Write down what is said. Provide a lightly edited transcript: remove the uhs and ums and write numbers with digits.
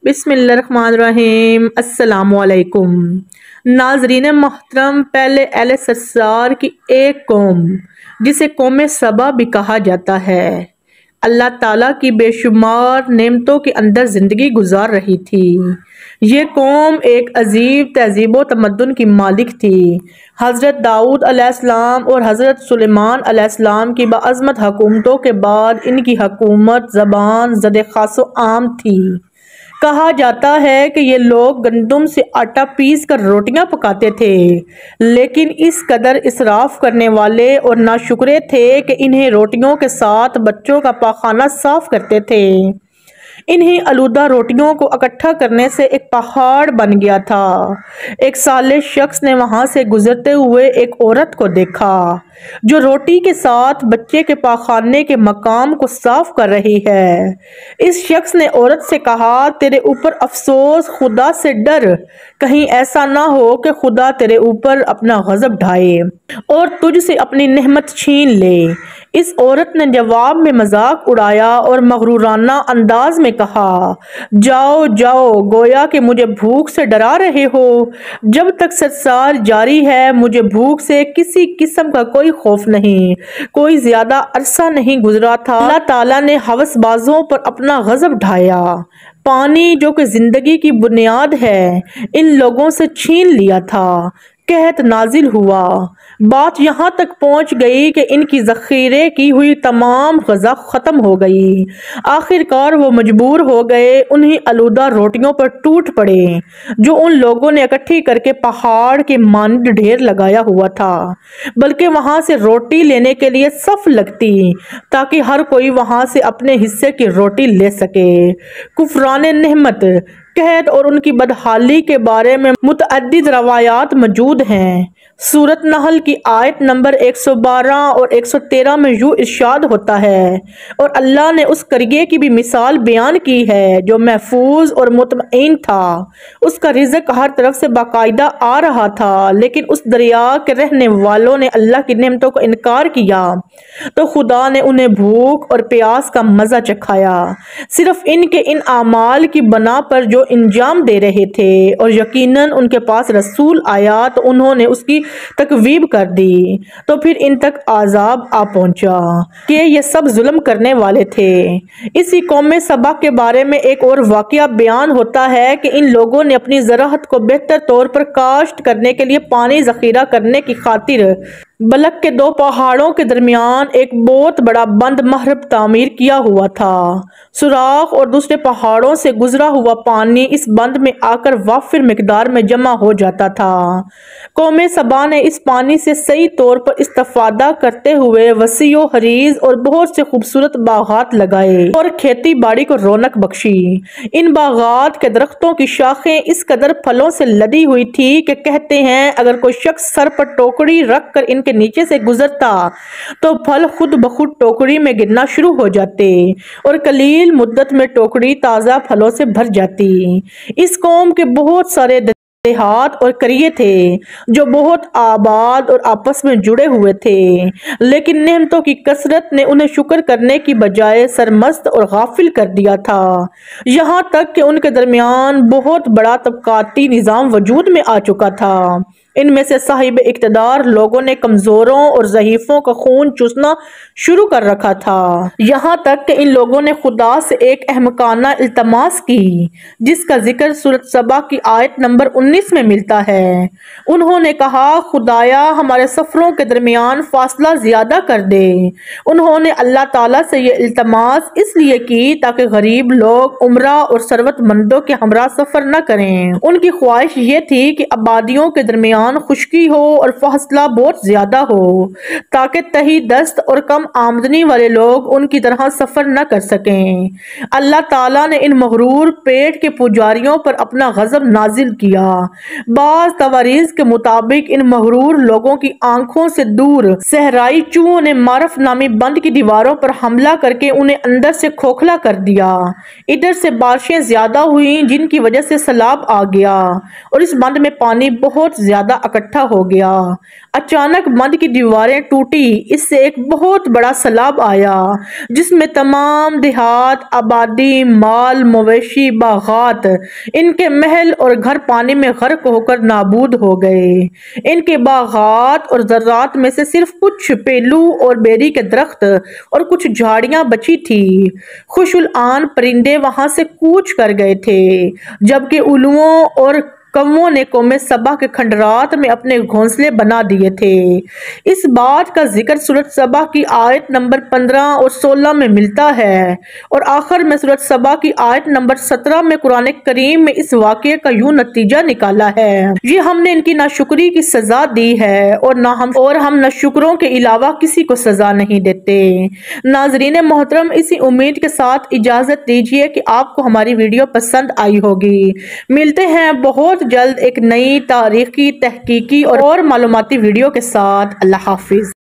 بسم اللہ الرحمن الرحیم۔ السلام علیکم ناظرین محترم، پہلے اہل سرسار کی ایک قوم جسے قوم سبا بھی کہا جاتا ہے، اللہ تعالیٰ کی بے شمار نعمتوں کے اندر زندگی گزار رہی تھی۔ یہ قوم ایک عظیم تہذیب و تمدن کی مالک تھی۔ حضرت داؤد علیہ السلام اور حضرت سلیمان علیہ السلام کی باعظمت حکومتوں کے بعد ان کی حکومت زبان زد خاص و عام تھی۔ کہا جاتا ہے کہ یہ لوگ گندم سے آٹا پیس کر روٹیاں پکاتے تھے، لیکن اس قدر اسراف کرنے والے اور ناشکرے تھے کہ انہیں روٹیوں کے ساتھ بچوں کا پاخانہ صاف کرتے تھے۔ انہیں آلودہ روٹیوں کو اکٹھا کرنے سے ایک پہاڑ بن گیا تھا۔ ایک صالح شخص نے وہاں سے گزرتے ہوئے ایک عورت کو دیکھا جو روٹی کے ساتھ بچے کے پاخانے کے مقام کو صاف کر رہی ہے۔ اس شخص نے عورت سے کہا، تیرے اوپر افسوس، خدا سے ڈر، کہیں ایسا نہ ہو کہ خدا تیرے اوپر اپنا غضب ڈھائے اور تجھ سے اپنی نعمت چھین لے۔ اس عورت نے جواب میں مذاق اڑایا اور مغرورانہ انداز میں کہا، جاؤ جاؤ، گویا کہ مجھے بھوک سے ڈرا رہے ہو۔ جب تک سرسار جاری ہے مجھے بھوک سے کسی قسم کا کوئی خوف نہیں۔ کوئی زیادہ عرصہ نہیں گزرا تھا اللہ تعالیٰ نے ہوس بازوں پر اپنا غضب ڈھایا۔ پانی جو کہ زندگی کی بنیاد ہے ان لوگوں سے چھین لیا تھا۔ قحط نازل ہوا۔ بات یہاں تک پہنچ گئی کہ ان کی ذخیرے کی ہوئی تمام غذا ختم ہو گئی۔ آخر کار وہ مجبور ہو گئے انہیں آلودہ روٹیوں پر ٹوٹ پڑے جو ان لوگوں نے اکٹھی کر کے پہاڑ کے مانند ڈھیر لگایا ہوا تھا، بلکہ وہاں سے روٹی لینے کے لیے صف لگتی تاکہ ہر کوئی وہاں سے اپنے حصے کی روٹی لے سکے۔ کفران نعمت، قحط اور ان کی بدحالی کے بارے میں متعدد روایات موجود ہیں۔ سورۃ نحل کی آیت نمبر 112 اور 113 میں یوں ارشاد ہوتا ہے، اور اللہ نے اس قریے کی بھی مثال بیان کی ہے جو محفوظ اور مطمئن تھا، اس کا رزق ہر طرف سے باقاعدہ آ رہا تھا، لیکن اس دریا کے رہنے والوں نے اللہ کی نعمتوں کو انکار کیا تو خدا نے انہیں بھوک اور پیاس کا مزہ چکھایا، صرف ان کے ان اعمال کی بنا پر جو انجام دے رہے تھے، اور یقیناً ان کے پاس رسول آیا تو انہوں نے اس کی تکذیب کر دی، تو پھر ان تک عذاب آ پہنچا کہ یہ سب ظلم کرنے والے تھے۔ اسی قوم سبا کے بارے میں ایک اور واقعہ بیان ہوتا ہے کہ ان لوگوں نے اپنی زراعت کو بہتر طور پر کاشت کرنے کے لیے پانی ذخیرہ کرنے کی خاطر بلک کے دو پہاڑوں کے درمیان ایک بہت بڑا بند محراب تعمیر کیا ہوا تھا۔ سوراخ اور دوسرے پہاڑوں سے گزرا ہوا پانی اس بند میں آ کر وافر مقدار میں جمع ہو جاتا تھا۔ قوم سبا نے اس پانی سے صحیح طور پر استفادہ کرتے ہوئے وسیع و عریض اور بہت سے خوبصورت باغات لگائے اور کھیتی باڑی کو رونق بخشی۔ ان باغات کے درختوں کی شاخیں اس قدر پھلوں سے لدی ہوئی تھی کہ کہتے ہیں اگر کوئی شخص سر پر ٹوکری رکھ کر ان کے نیچے سے گزرتا تو پھل خود بخود ٹوکری میں گرنا شروع ہو جاتے اور قلیل مدت میں ٹوکری تازہ پھلوں سے بھر جاتی۔ اس قوم کے بہت سارے دیہات اور قریے تھے جو بہت آباد اور آپس میں جڑے ہوئے تھے، لیکن نعمتوں کی کثرت نے انہیں شکر کرنے کی بجائے سرمست اور غافل کر دیا تھا، یہاں تک کہ ان کے درمیان بہت بڑا طبقاتی نظام وجود میں آ چکا تھا۔ ان میں سے صاحب اقتدار لوگوں نے کمزوروں اور ضعیفوں کا خون چوسنا شروع کر رکھا تھا، یہاں تک کہ ان لوگوں نے خدا سے ایک احمقانہ التماس کی جس کا ذکر سورۃ سبا کی آیت نمبر 19 میں ملتا ہے۔ انہوں نے کہا، خدایا ہمارے سفروں کے درمیان فاصلہ زیادہ کر دے۔ انہوں نے اللہ تعالیٰ سے یہ التماس اس لیے کی تاکہ غریب لوگ عمرہ اور ثروت مندوں کے ہمراہ سفر نہ کریں۔ ان کی خواہش یہ تھی کہ آبادیوں کے درمیان خشکی ہو اور فاصلہ بہت زیادہ ہو تاکہ تہی دست اور کم آمدنی والے لوگ ان کی طرح سفر نہ کر سکیں۔ اللہ تعالیٰ نے ان مغرور پیٹ کے پجاریوں پر اپنا غضب نازل کیا۔ بعض تواریخ کے مطابق ان مغرور لوگوں کی آنکھوں سے دور صحرائی چوہوں نے معرف نامی بند کی دیواروں پر حملہ کر کے انہیں اندر سے کھوکھلا کر دیا۔ ادھر سے بارشیں زیادہ ہوئیں جن کی وجہ سے سیلاب آ گیا اور اس بند میں پانی بہت زیادہ اکٹھا ہو گیا۔ اچانک بند کی دیواریں ٹوٹی، اس سے ایک بہت بڑا سیلاب آیا جس میں تمام دیہات، آبادی، مال مویشی، باغات، ان کے محل اور گھر پانی میں غرق ہو کر نابود ہو گئے۔ ان کے باغات اور زراعت میں سے صرف کچھ پیلو اور بیری کے درخت اور کچھ جھاڑیاں بچی تھی۔ خوش العان پرندے وہاں سے کوچ کر گئے تھے، جبکہ الوؤں اور کووں نے قوم سبا کے کھنڈرات میں اپنے گھونسلے بنا دیے تھے۔ اس بات کا ذکر سورۃ سبا کی آیت نمبر 15 اور 16 میں ملتا ہے، اور آخر میں سورۃ سبا کی آیت نمبر 17 میں قرآن کریم میں اس واقعے کا یوں نتیجہ نکالا ہے: یہ ہم نے ان کی ناشکری کی سزا دی ہے اور ہم ناشکروں کے علاوہ کسی کو سزا نہیں دیتے۔ ناظرین محترم، اسی امید کے ساتھ اجازت دیجیے کہ آپ کو ہماری ویڈیو پسند آئی ہوگی۔ ملتے ہیں بہت جلد ایک نئی تاریخی، تحقیقی اور معلوماتی ویڈیو کے ساتھ۔ اللہ حافظ۔